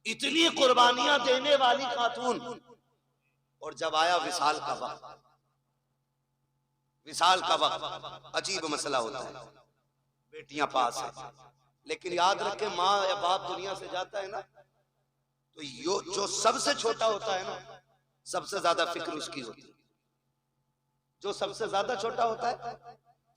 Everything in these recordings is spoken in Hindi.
इतनी कुर्बानियां देने वाली खातून। और जब आया विसाल का वक्त, विसाल का वक्त अजीब मसला होता है। बेटियां पास है, लेकिन याद रखे माँ या बाप दुनिया से जाता है ना, तो जो सबसे छोटा होता है ना, सबसे ज्यादा फिक्र उसकी होती है। जो सबसे ज्यादा छोटा होता है,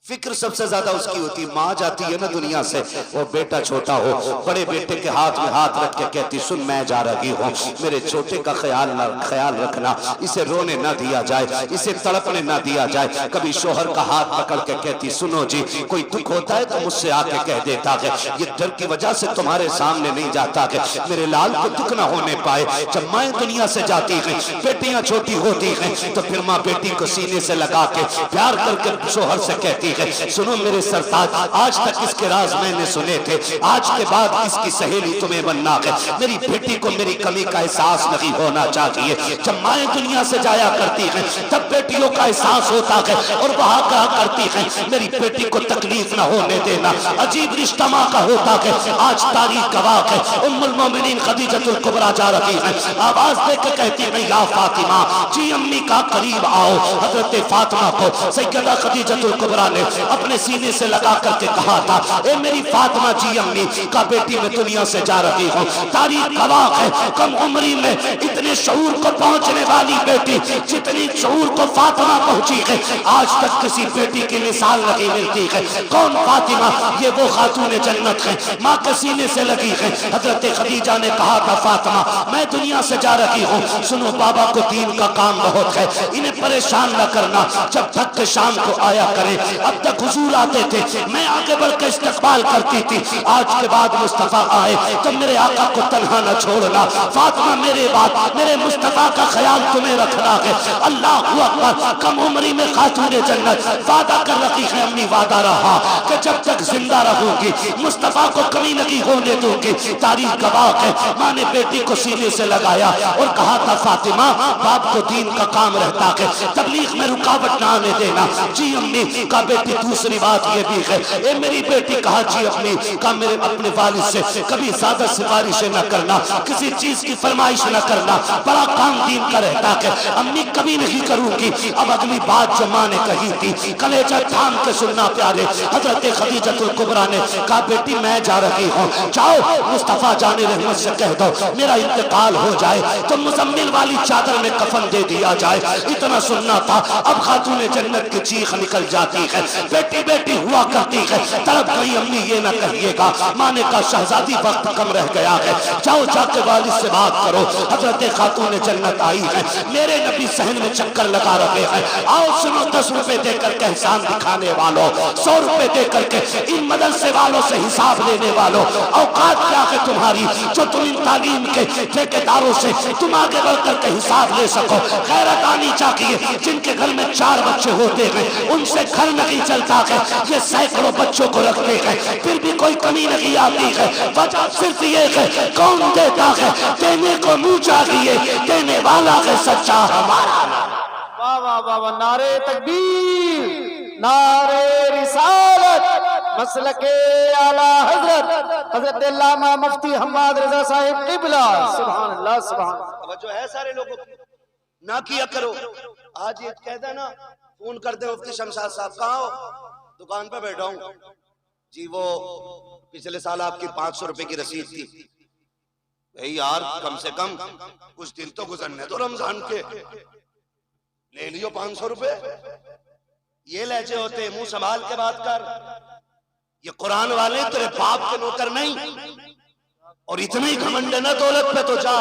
फिक्र सबसे ज्यादा उसकी होती है। माँ जाती है ना दुनिया से, और बेटा छोटा हो, बड़े बेटे के हाथ में हाथ रख के कहती, सुन मैं जा रही हूँ, मेरे छोटे का ख्याल रखना, इसे रोने ना दिया जाए, इसे तड़पने ना दिया जाए। कभी शोहर का हाथ पकड़ के कहती, सुनो जी, कोई दुख होता है तो मुझसे आके कह देता है, ये डर की वजह से तुम्हारे सामने नहीं जाता है, मेरे लाल को दुख ना होने पाए। जब माए दुनिया से जाती है, बेटियां छोटी होती हैं, तो फिर माँ बेटी को सीने से लगा के प्यार करके शोहर से कहती, सुनो मेरे सरताज, आज तक इसके राज मैंने सुने थे, आज के बाद इसकी सहेली तुम्हें बनना है। मेरी बेटी को मेरी कमी का एहसास नहीं होना चाहिए। जब माएँ दुनिया से जाया करती हैं, तब बेटियों का एहसास होता है, और वहां कहा करती हैं, मेरी बेटी को तकलीफ ना होने देना। अजीब रिश्ता माँ का होता है। आज तारीख गवाह है, उम्मुल मोमिनीन खदीजतुल कुबरा जा रही है, आवाज देकर कहती है, या फातिमा जी अम्मी का करीब आओ। हजरत फातिमा को सैयदा खदीजतुल कुबरा ने अपने सीने से लगा करके कहा था, ए मेरी फातिमा जी अम्मी का बेटी मैं दुनिया से जा रही हूँ। तारीख गवाह है, कम उम्री में इतने शऊर को पहुंचने वाली बेटी, जितनी शऊर को फातिमा पहुंची है, आज तक किसी बेटी की मिसाल नहीं मिलती है। कौन फातिमा? ये वो खातून जन्नत है, माँ के सीने से लगी है। हजरत खदीजा ने कहा था, फातिमा मैं दुनिया से जा रही हूँ, सुनो बाबा को दीन का काम बहुत है, इन्हें परेशान न करना, जब थक के शाम को आया करें। अब तक हुजूर आते थे, मैं आगे बढ़कर इस्तकबाल करती थी, आज के बाद मुस्तफा आए तो मेरे आका को तन्हा न छोड़ना। फातिमा मेरे बाद मेरे मुस्तफा का ख्याल तुम्हें रखना है। अल्लाह अकबर। कम उम्री में खातून जन्नत वादा कर रखी है, अम्मी वादा रहा कि जब तक जिंदा रहूंगी मुस्तफा को कमी नहीं होने दूंगी। तारीख गवाह है, माँ ने बेटी को सीने से लगाया और कहा था, फातिमा बाप को दीन का काम रहता है, तबलीग में रुकावट ना आने देना। जी अम्मी का बेटी। दूसरी बात ये भी है, ए मेरी बेटी कहा, जी अम्मी का मेरे अपने वालिद से कभी ज्यादा सिफारिशें न करना, किसी चीज की फरमाइश न करना, बड़ा काम दीन का रहता है। अम्मी कभी नहीं करूंगी। अब अगली बात जो माँ ने कही थी, कलेजा थाम के सुनना प्यारे। हजरत खदीजतुल कुबरा ने कहा, बेटी मैं जा रही हूँ, जाओ मुस्तफा जाने रहमत से कह दो मेरा इंतकाल हो जाए तो मुजम्मिल वाली चादर में कफन दे दिया जाए। इतना सुनना था। अब खातून जन्नत की चीख निकल जाती है, बेटी बेटी हुआ करती है, तड़प गई अम्मी ये ना कहिएगा। माँ ने कहा, शहजादी वक्त कम रह गया है, जाओ जाके वालिद से बात करो। हजरत खातून जन्नत आई है, मेरे नबी सहन में चक्कर लगा रहे हैं, आओ सुनो 10 रुपए देकर के एहसान दिखाने वालों, 100 रुपए देकर के इन मदरसे वालों से हिसाब लेने वालों, औकात क्या है तुम्हारी जो तुम इन तालीम के ठेकेदारों से तुम आगे बढ़ करके हिसाब ले सको। गैरत आनी चाहिए। जिनके घर में 4 बच्चे होते हैं उनसे घर नहीं चलता है, ये सैकड़ों बच्चों को रखते हैं फिर भी कोई कमी नहीं आती है। वजह सिर्फ ये है, कौन देता है? देने को मुंह चाहिए, देने वाला है सच्चा हमारा। वाह वाह वाह वाह, नारे तकबीर, नारे रिसालत, मसलके आला हजरत हजरत अल्लामा मुफ्ती हम्माद रजा साहिब किबला। सुभान अल्लाह, सुभान अल्लाह। जो है सारे लोगों ना किया करो। आज ये कहता ना, फोन करते मुफ्ती शमशाद साहब, कहाँ हो? दुकान पे बैठा हूँ जी। वो पिछले साल आपकी 500 रुपए की रसीद थी। भाई यार कम से कम कुछ दिन तो गुजरने तो रमजान के, ले लियो 500 रुपए। ये लहजे होते, मुंह संभाल के बात कर। ये कुरान वाले तेरे बाप के नौकर नहीं। और इतने ही घमंड है ना दौलत पे, तो जा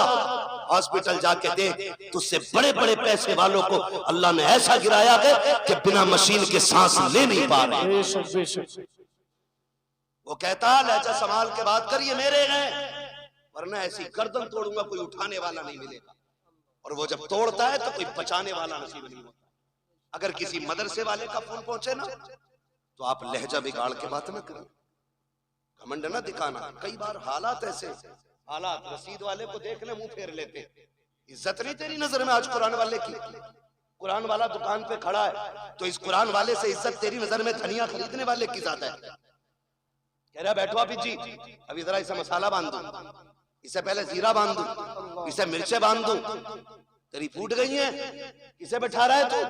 हॉस्पिटल जाके देख, तुझसे बड़े बड़े पैसे वालों को अल्लाह ने ऐसा गिराया है कि बिना मशीन के सांस ले नहीं पा रहे। वो कहता लहजा संभाल के बात करिए, मेरे हैं, वरना ऐसी गर्दन तोड़ूंगा कोई उठाने वाला नहीं मिलेगा। और वो जब तोड़ता है तो कोई बचाने वाला नसीब नहीं होता। अगर किसी मदरसे वाले का फोन पहुंचे ना, तो आप लहजा बिगाड़ के बात ना करें, घमंड ना दिखाना। कई बार हालात ऐसे, हालात रसीद वाले को देखने मुंह फेर लेते। इज्जत नहीं तेरी नजर में आज कुरान वाले की? कुरान वाला दुकान पे खड़ा है तो इस कुरान वाले से इज्जत तेरी नजर में धनिया खरीदने वाले की ज्यादा है। कह रहा बैठो आप जी, अभी जरा इसे मसाला बांध दो। इसे पहले जीरा बांध दूं, इसे मिर्चे बांध दूं, तेरी फूट गई है, किसे बैठा रहा है तू?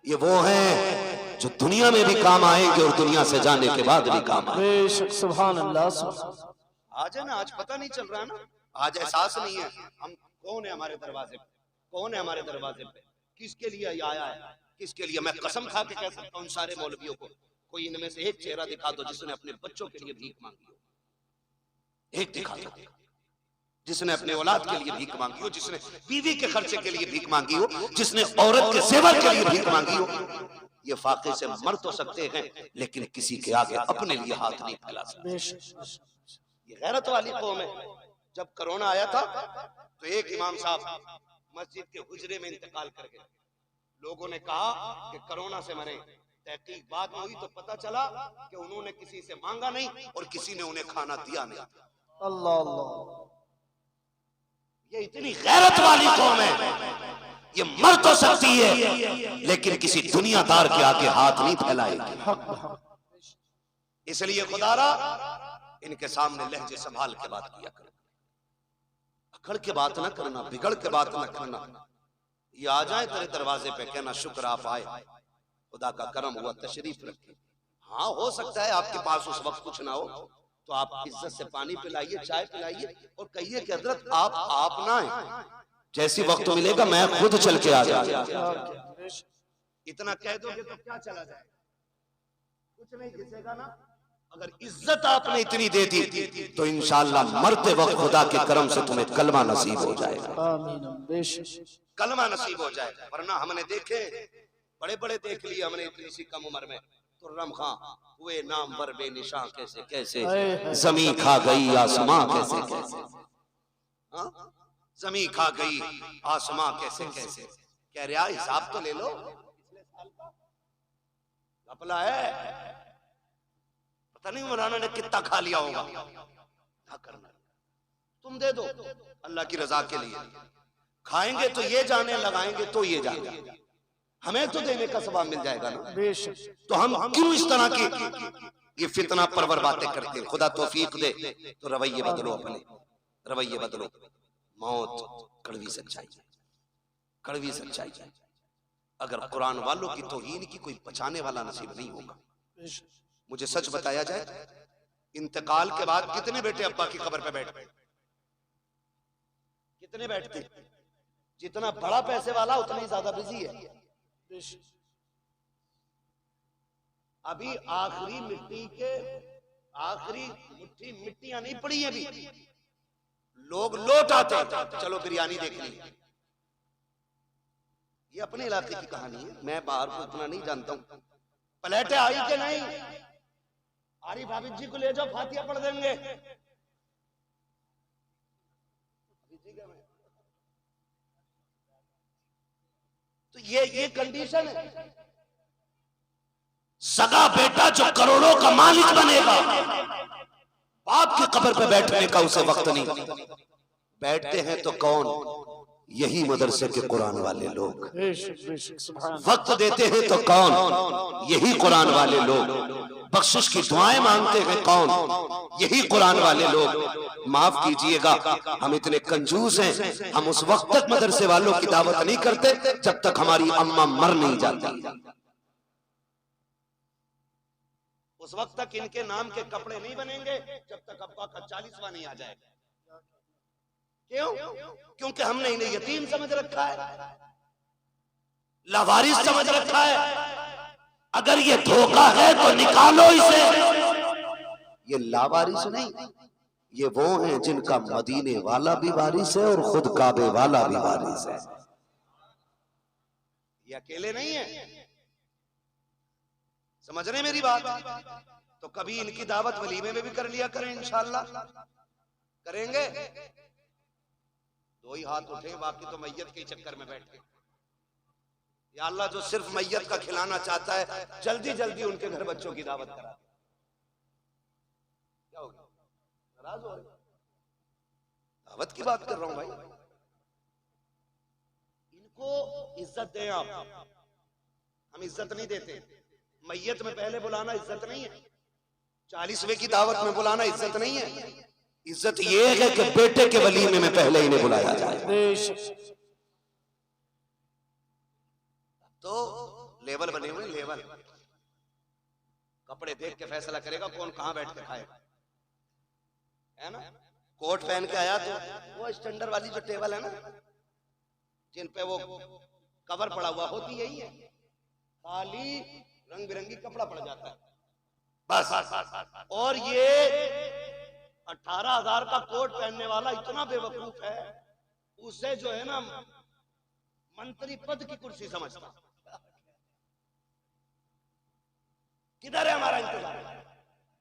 ये वो हैं जो दुनिया में भी काम आएंगे और दुनिया से जाने के बाद भी काम आएंगे। बेशक सुभान अल्लाह। आज है ना, आज पता नहीं चल रहा है ना, आज एहसास नहीं है हम कौन है हमारे दरवाजे पे, कौन है हमारे दरवाजे पे, किसके लिए ये आया है, किसके लिए। मैं कसम खा के कह सकता हूँ सारे मौलवियों को, कोई इनमें से एक चेहरा दिखा दो जिसने अपने बच्चों के लिए भीख मांगी हो, एक दिखा दो जिसने अपने औलाद के लिए भीख मांगी हो, जिसने बीवी के खर्चे के लिए भीख मांगी हो, जिसने औरत के सेवर के लिए भीख मांगी हो। ये फाके से मर तो सकते हैं लेकिन किसी के आगे अपने लिए हाथ नहीं फैला सकते। ये गैरत वाली कौम है। जब कोरोना आया था तो एक इमाम साहब मस्जिद के हुजरे में इंतकाल कर गए। लोगों ने कहा कि कोरोना से मरे। तहकीक बाद में हुई तो पता चला कि उन्होंने किसी से मांगा नहीं और किसी ने उन्हें खाना दिया नहीं। अल्लाह अल्लाह, ये इतनी गैरत वाली कौम है, ये मर तो सकती है लेकिन किसी दुनियादार के आगे हाथ नहीं फैलाएगी। इसलिए खुदारा इनके सामने लहजे संभाल के बात किया करना, अकड़ के बात ना करना, बिगड़ के बात ना करना। ये आ जाए तेरे दरवाजे पे, कहना शुक्र आप आए, खुदा का करम हुआ, तशरीफ रखिए। हाँ हो सकता है आपके पास उस वक्त कुछ ना हो तो आप इज्जत से पानी पिलाइए, चाय पिलाइए और कहिए कि हजरत आप ना आए, जैसी वक्त मिलेगा मैं खुद चल के आ जाऊंगा। इतना कह दोगे तो क्या चला जाए, कुछ नहीं घिसेगा ना। अगर इज्जत आपने इतनी दे दी तो इंशाअल्लाह मरते वक्त खुदा के करम से तुम्हें कलमा नसीब हो जाएगा, कलमा नसीब हो जाएगा। वरना हमने देखे बड़े बड़े देख लिए हमने इतनी सी कम उम्र में। तुर्रम खां हुए नाम वर बेनिशां कैसे कैसे, जमीन खा गई आसमां कैसे कैसे, जमीन खा गई आसमां कैसे कैसे। कह रहा हिसाब तो ले लो, घपला है, पता नहीं मौलाना ने कितना खा लिया होगा। क्या करना, तुम दे दो अल्लाह की रजा के लिए। खाएंगे तो ये जाने, लगाएंगे तो ये जाने, हमें तो देने का सवाब मिल जाएगा ना। तो हम क्यों इस तरह की ये फितना परवर बातें करते हैं। खुदा तौफीक दे तो रवैये बदलो, अपने रवैये बदलो। मौत कड़वी सच्चाई, कड़वी सच्चाई। अगर कुरान वालों की तौहीन की कोई बचाने वाला नसीब नहीं होगा। मुझे सच बताया जाए, इंतकाल के बाद कितने बेटे अब्बा की कब्र पे बैठते, कितने बैठते? जितना बड़ा पैसे वाला उतना ही ज्यादा बिजी है। अभी आखिरी मिट्टी के आखिरी मुट्ठी मिट्टियां नहीं पड़ी है, अभी लोग लौट आते हैं, चलो बिरयानी देख ली। ये अपने इलाके की कहानी है, मैं बाहर को इतना नहीं जानता हूं। प्लेटें आई कि नहीं? आरी भाभी जी को ले जाओ, फातिया पढ़ देंगे। तो ये कंडीशन है। सगा बेटा जो करोड़ों का मालिक बनेगा, बाप की कब्र पे बैठने का उसे वक्त नहीं। बैठते हैं तो कौन? यही मदरसे के कुरान वाले लोग। वक्त देते हैं तो कौन? यही कुरान वाले लोग। बख्शिश की दुआएं मांगते हैं कौन? यही कुरान वाले लोग। माफ कीजिएगा, हम इतने कंजूस हैं, हम उस वक्त तक मदरसे वालों की दावत नहीं करते जब तक हमारी अम्मा मर नहीं जाती। उस वक्त तक इनके नाम के कपड़े नहीं बनेंगे जब तक अब्बा का 40वां नहीं आ जाएगा। क्यों? क्योंकि हमने इन्हें यतीम समझ रखा है, लावारिस समझ रखा है। अगर ये धोखा है तो निकालो इसे। ये लावारिस नहीं, ये वो हैं जिनका मदीने वाला भी वारिस है और खुद काबे वाला भी वारिस है। ये अकेले नहीं है, समझ रहे मेरी बात? तो कभी इनकी दावत वलीमे में भी कर लिया करें, इंशाअल्लाह करेंगे। दो ही हाथ उठे, बाकी तो मैयत के चक्कर में बैठे। या अल्लाह जो सिर्फ मैयत का खिलाना चाहता है, जल्दी जल्दी उनके घर बच्चों की दावत करा। क्या हो गया, नाराज हो रहे? दावत की बात कर रहा हूं भाई। इनको इज्जत दें आप, हम इज्जत नहीं देते। मैयत में पहले बुलाना इज्जत नहीं है, 40वें की दावत में बुलाना इज्जत नहीं है। इज्जत ये है कि बेटे के वलीमे में पहले इन्हें बुलाया जाए। तो लेवल बने हुए, लेवल। कपड़े देख के फैसला करेगा कौन कहां बैठ के खाएगा, है ना। कोट पहन के आया तो वो स्टैंडर्ड वाली जो टेबल है ना, जिन पे वो कवर पड़ा हुआ होती यही है, खाली रंग बिरंगी कपड़ा पड़ जाता है बस। और ये 18,000 का कोट पहनने वाला इतना बेवकूफ है, उसे जो है ना मंत्री पद की कुर्सी समझता। किधर है हमारा इंतजार?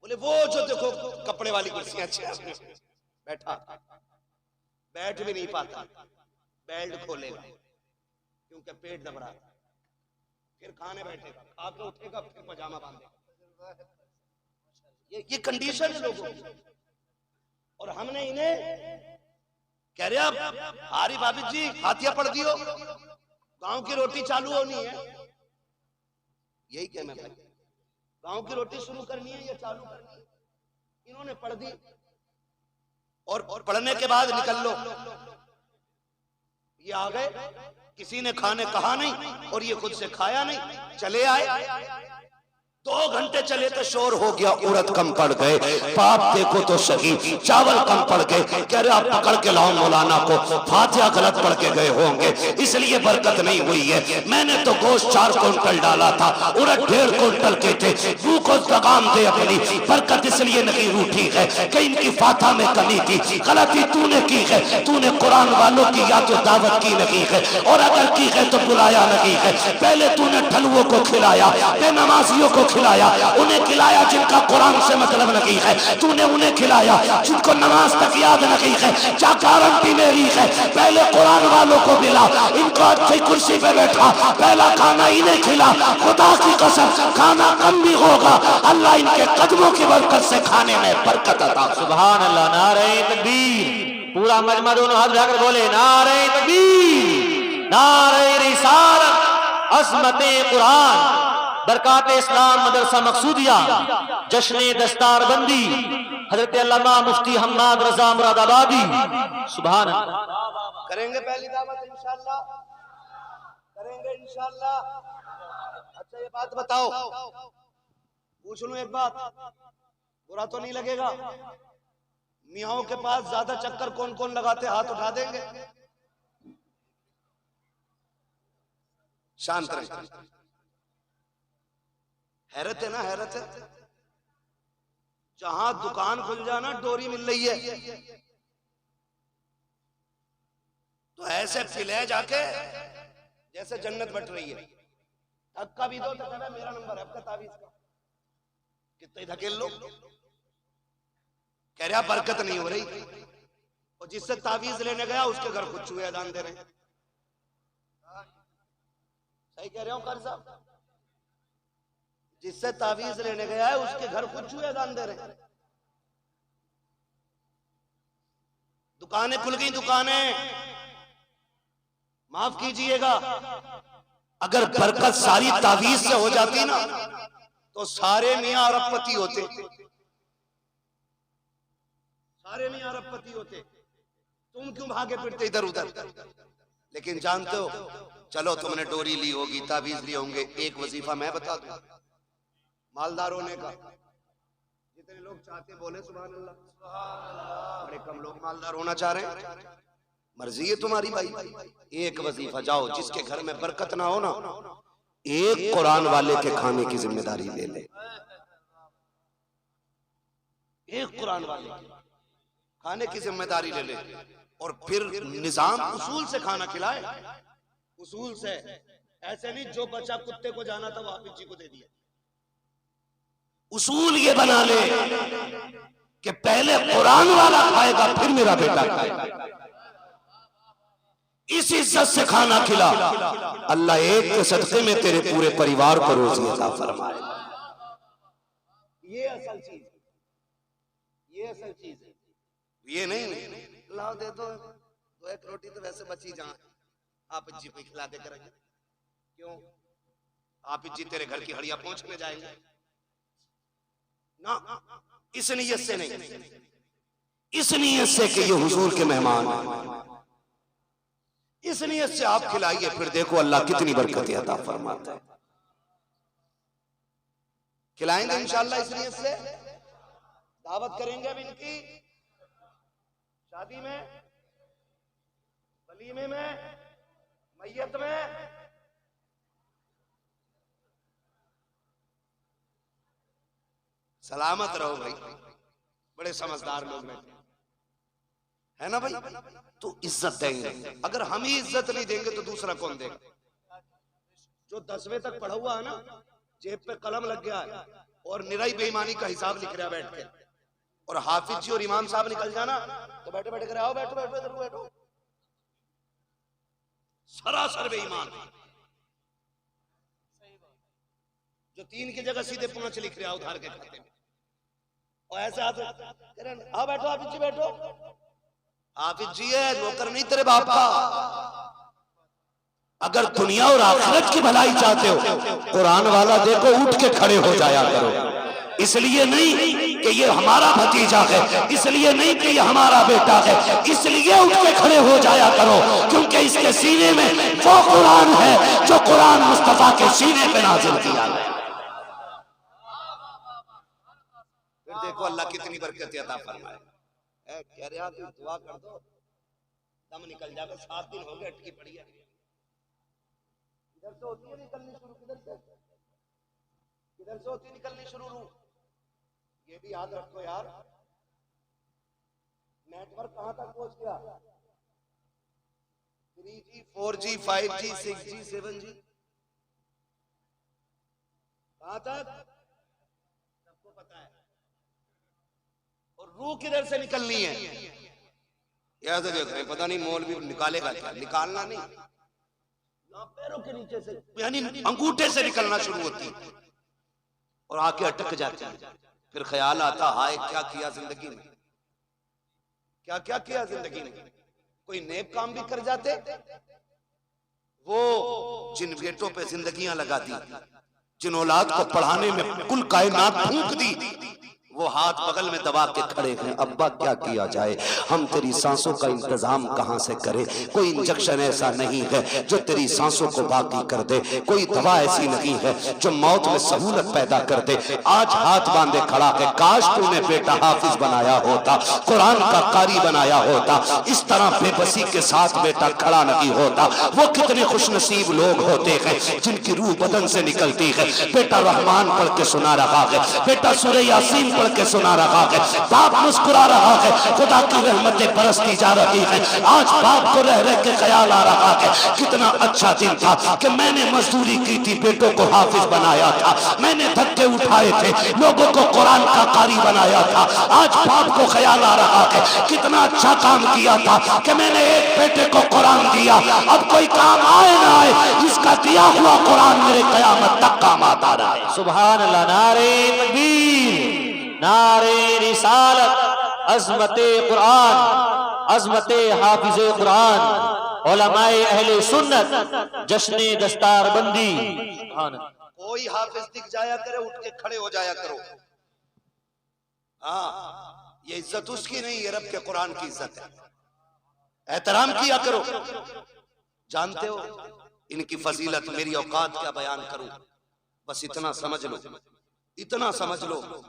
बोले वो जो देखो कपड़े वाली कुर्सियां अच्छी है, बैठा बैठ भी नहीं पाता, बेल्ट खोलेगा क्योंकि पेट दब रहा है, फिर खाने बैठेगा, खा के उठेगा, फिर पजामा बांधेगा। ये कंडीशन है लोगों की। और हमने इन्हें कह रहे अब हारी भाभी जी हाथिया पड़ दियो, गांव की रोटी चालू होनी है। यही कहना भाई, गांव की रोटी शुरू करनी है या चालू करनी है। इन्होंने पढ़ दी और पढ़ने के बाद निकल लो। ये आ गए, किसी ने खाने कहा नहीं और ये खुद से खाया नहीं, चले आए। 2 घंटे चले तो शोर हो गया, उड़द कम पड़ गए, पाप देखो तो सही, चावल कम पड़ गए। कह रहे आप पकड़ के लाओ मौलाना को, फातिहा गलत पढ़ के गए होंगे इसलिए बरकत नहीं हुई है। मैंने तो गोश्त 4 क्विंटल डाला था, उड़द 1.5 क्विंटल के थे। रूह को लगाम दे अपनी, बरकत इसलिए नहीं रूठी है कि इनकी फातिहा में कमी थी। गलती तूने की है, तूने कुरान वालों की या तो दावत की नहीं है, और अगर की है तो बुलाया नहीं है। पहले तूने ढलुओं को खिलाया, बेनमाजियों को खिलाया, उन्हें खिलाया जिनका कुरान से मतलब नहीं है, तूने उन्हें खिलाया जिनको नमाज तक याद नहीं है। क्या गारंटी मेरी है? पहले कुरान वालों को मिला, इनको अच्छी कुर्सी पे बैठा, पहला खाना इन्हें खिला। खुदा की कसम खाना कम भी होगा, अल्लाह इनके कदमों की बरकत से खाने में बरकत अता। सुभान अल्लाह, नारे तकबीर। पूरा मजमा दोनों हाथ उठाकर बोले नारे तकबीर, नारे रिसालत, अज़मते कुरान, बरकात इस्लाम मदरसा मकसूदिया, जश्न दस्तारबंदी, हजरत अल्लामा मुफ्ती हम्माद रजा मुरादाबादी। सुभान अल्लाह। करेंगे पहली दावत इंशाअल्लाह, करेंगे इंशाअल्लाह। अच्छा ये बात बताओ, पूछ लूं एक बात, बुरा तो नहीं लगेगा? मियाओं के पास ज्यादा चक्कर कौन कौन लगाते, हाथ उठा देंगे। शांत रहे, हैरत है ना, हैरत है। जहां दुकान खुल जाना डोरी मिल रही है, तो ऐसे फिले जाके जैसे जन्नत बट रही है। धक्का भी दो तो कहना मेरा नंबर है आपका तावीज का, कितने धकेल लो। कह रहा बरकत नहीं हो रही, और जिससे तावीज लेने गया उसके घर खुद चूहे अदान दे रहे। सही कह रहे हो कारी साहब? जिससे तावीज लेने गया है उसके घर खुद चूहे अदान दे रहे। दुकानें खुल गई, दुकानें, माफ कीजिएगा, अगर बरकत सारी तावीज से हो जाती ना तो सारे मियां अरबपति होते, सारे मियां अरबपति होते। तुम क्यों भागे फिरते इधर उधर? लेकिन जानते हो, चलो तुमने डोरी ली होगी, तावीज लिए होंगे, एक वजीफा मैं बता दूं मालदार होने का। जितने लोग चाहते बोले सुभान अल्लाह, बड़े कम लोग मालदार होना चाह रहे हैं। मर्जी है तुम्हारी भाई। एक वजीफा जाओ, जिसके घर में बरकत ना हो ना, एक कुरान वाले के खाने की जिम्मेदारी ले ले। एक कुरान वाले के खाने की जिम्मेदारी ले ले, और फिर निजाम उसूल से खाना खिलाए, उसूल से। ऐसे नहीं जो बच्चा कुत्ते को जाना था वो हाफिज जी को दे दिया। उसूल ये बना ले कि पहले कुरान वाला खाएगा फिर मेरा बेटा खाएगा। इस इज्जत से खाना खिला, अल्लाह एक के सदके में तेरे पूरे परिवार को रोजी अता फरमाए। ये असल चीज, ये असल चीज है। ये नहीं लाओ दे दो 1 रोटी तो वैसे बची जहां आप जी को खिला दे करेंगे। क्यों? आप जी तेरे घर की हड़िया पहुंचने जाएंगे ना, इस नियत से नहीं। इस नीयत से कि ये हुजूर के मेहमान हैं, इस नीयत से आप खिलाइए, फिर देखो अल्लाह कितनी बरकत अता फरमाता है। खिलाएंगे इंशाअल्लाह इस नीयत से, दावत करेंगे अब इनकी शादी में, वलीमे में, मैयत में। सलामत रहो भाई, बड़े समझदार लोग बैठे है ना भाई। तो इज्जत देंगे, अगर हम ही इज्जत नहीं देंगे तो दूसरा कौन देगा? जो 10वीं तक पढ़ा हुआ है ना, जेब पे कलम लग गया है और निराई बेईमानी का हिसाब लिख रहा है बैठ के, और हाफिज जी और इमाम साहब निकल जाना तो बैठे बैठे करे आओ बैठो बैठो इधर बैठो, सरासर बेईमान। जो 3 की जगह सीधे 5 लिख रहा है उधार के खाते में, और ऐसे हाथ आओ बैठो हाफिज जी बैठो। हाफिज जी है नौकर नहीं तेरे बाप का। अगर दुनिया और आखिरत की भलाई चाहते हो, कुरान वाला देखो उठ के खड़े हो जाया करो। इसलिए नहीं कि ये हमारा भतीजा है, इसलिए नहीं कि ये हमारा बेटा है, इसलिए उठ के खड़े हो जाया करो क्योंकि इसके सीने में वो कुरान है जो कुरान मुस्तफा के सीने पे नाजिल किया है। फिर देखो अल्लाह कितनी बरकत अता फरमाए। कह रहे आप दुआ कर दो दम निकल जाएगा, 7 दिन हो गए अटकी पड़ी है। इधर से होती है निकलनी शुरू, किधर से होती है निकलनी शुरू रू। ये भी याद रखो यार, नेटवर्क कहां तक पहुंच गया? 3G 4G 5G 6G 7G कहां तक सबको पता है। और रूह किधर से निकलनी है याद रखो। पता नहीं मौलवी निकालेगा क्या, निकालना नहीं, पैरों के नीचे से यानी अंगूठे से निकलना शुरू होती है और आके अटक जाती है। फिर ख्याल आता हाय क्या किया जिंदगी में, क्या क्या किया जिंदगी में। कोई नेक काम भी कर जाते, वो जिन बेटों पे जिंदगियां लगा दी, जिन औलाद को पढ़ाने में कुल कायनात फूंक दी, वो हाथ बगल में दबा के खड़े हैं। अब्बा क्या किया जाए, हम तेरी सांसों का इंतजाम कहां से करें। कोई इंजेक्शन ऐसा नहीं है जो तेरी सांसों को बाकी कर दे, कोई दवा ऐसी नहीं है जो मौत में सहूलत पैदा कर दे। आज हाथ बांधे खड़ा है, काश तूने बेटा हाफिज बनाया होता, कुरान का कारी बनाया होता, इस तरह बेबसी के साथ बेटा खड़ा नहीं होता। वो कितने खुशनसीब लोग होते हैं जिनकी रूह बदन से निकलती है। बेटा रहमान पढ़ के सुना रहा है, बेटा सूरह यासीन पढ़ के सुना रहा है, बाप मुस्कुरा रहा है, खुदा की रहमतें बरसती जा रही है। आज बाप को रह रह के ख्याल आ रहा है कितना अच्छा दिन था कि मैंने मजदूरी की थी, बेटों को हाफिज बनाया था, मैंने धक्के उठाए थे, लोगों को कुरान का कारी बनाया था। आज बाप को ख्याल आ रहा है कितना अच्छा काम किया था कि मैंने एक बेटे को कुरान दिया। अब कोई काम आए ना आए, इसका दिया हुआ कुरान मेरे कयामत तक काम आता रहा है। सुभान अल्लाह, नारे तकबीर, नारे रिसालत, अज़मते कुरान, अज़मते हाफिज़े कुरान, उलमाए अहले सुन्नत, जश्ने दस्तारबंदी। कोई हाफिज दिख जाया करे उठ के खड़े हो जाया करो। हाँ, ये इज्जत उसकी नहीं, ये रब के कुरान की इज्जत है, एहतराम किया करो। जानते हो इनकी फजीलत, मेरी औकात क्या बयान करूं, बस इतना समझ लो, इतना समझ लो,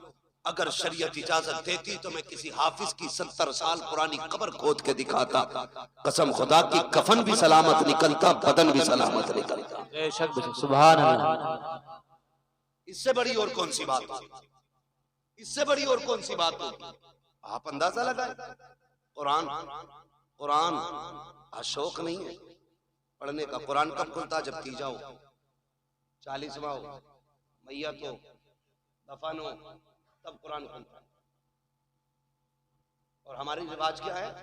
अगर शरीयत इजाजत देती तो मैं किसी हाफिज की 70 साल पुरानी कब्र खोद के दिखाता। कसम खुदा की, कफन भी सलामत निकलता, बदन भी सलामत निकलता। सुभान अल्लाह। इससे बड़ी और कौन सी बात होगी, इससे बड़ी और कौन सी बात होगी। आप अंदाजा लगाए, कुरान कुरान अशोक नहीं है पढ़ने का। कुरान कब खुलता, जब की जाओ 40वां हो, मैयत हो, दफन हो, तब कुरान खुलता। और हमारी रिवाज क्या है,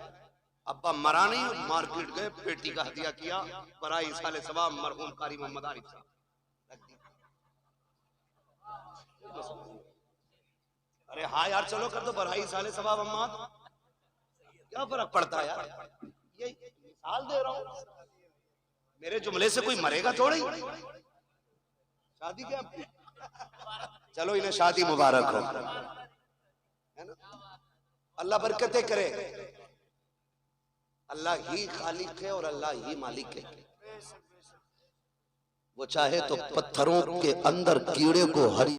अब्बा मरा नहीं, मार्केट गए, पेटी का हदिया किया, बराई साले सवाब मरहूम कारी मोहम्मद आरिफ साहब। अरे हाँ यार चलो कर दो बराई साले सवाब अम्मा, क्या फर्क पड़ता है यार, ये मिसाल दे रहा हूं। मेरे जुमले से कोई मरेगा थोड़ी। शादी क्या, चलो इन्हें शादी मुबारक हो, है ना। अल्लाह बरकतें करे। अल्लाह ही खालिक है और अल्लाह ही मालिक है। वो चाहे तो पत्थरों के अंदर कीड़े को हरी